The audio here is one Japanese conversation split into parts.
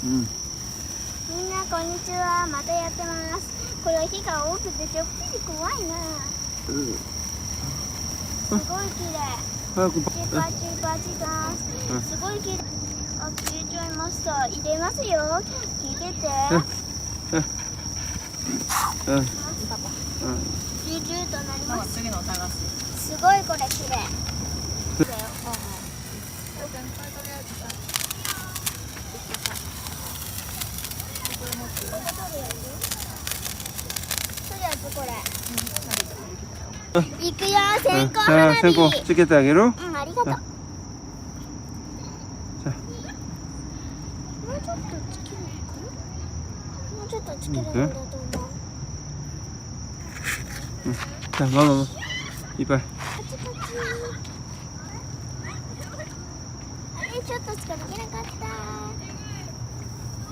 うん。みんなこんにちは、またやってます。これ火が多くてちょっぴり怖いな。すごい綺麗。早く。パチパチパチだ。すごい綺麗。あ、消えちゃいました。入れますよ。聞いてて。ジュージューとなります。次の探す。すごいこれ綺麗。行くよ、線香花火。線香つけてあげる。うん、ありがとう。もうちょっとつけるかな。もうちょっとつけるんだと思う。じゃあママもいっぱい。パチパチ。あれ、ちょっとしかできなかった。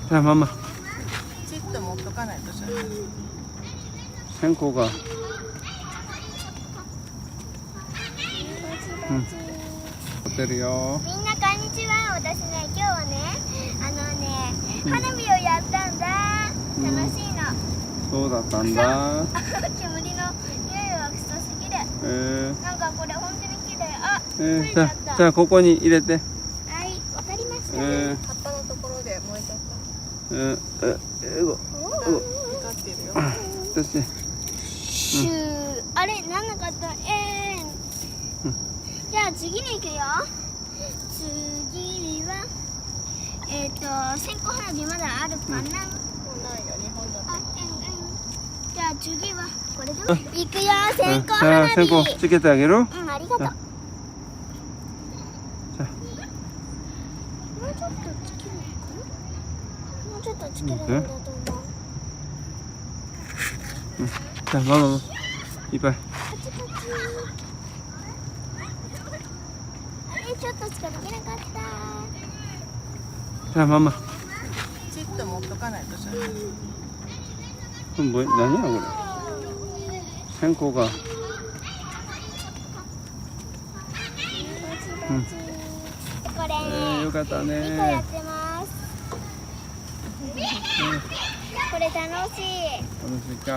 じゃあママ。ちっと持っとかないとじゃない。線香が。持ってるよ。みんなこんにちは。私ね、今日はね、花火をやったんだ。楽しいの。そうだったんだ。煙の匂いは臭すぎる。なんかこれ本当に綺麗。あ、取れちゃった。じゃあここに入れて。はい、わかりました。葉っぱのところで燃えちゃった。光ってるよ。私。シュー、あれ、なんなかった。じゃあ次に行くよ。次は線香花火まだあるかな。もうないよ、日本だと。じゃあ次はこれでも行くよ、線香花火。線香つけてあげる。うん、ありがとう。もうちょっとつけるかな。もうちょっとつけるんだと思う。じゃあママもいっぱい。パチパチ。あれ、ちょっとしかできなかった。じゃあママ。ちっと持っとかないとじゃない。何やこれ。線香が。これ、よかったね。2個やってます。これ楽しい。楽しいか。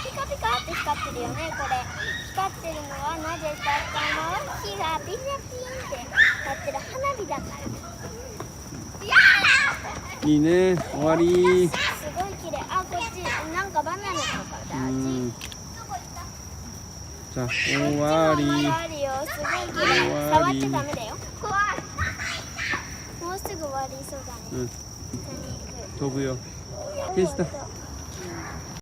ピカピカって光ってるよね。これ光ってるのはなぜかって火がピラピンって光ってる花火だから。いいね。終わり。すごい綺麗。あ、こっちなんかバナナとかだ。じゃあ終わり。終わりよ。すごい綺麗。触っちゃダメだよ。怖い。もうすぐ終わりそうだね。飛ぶよ。消した。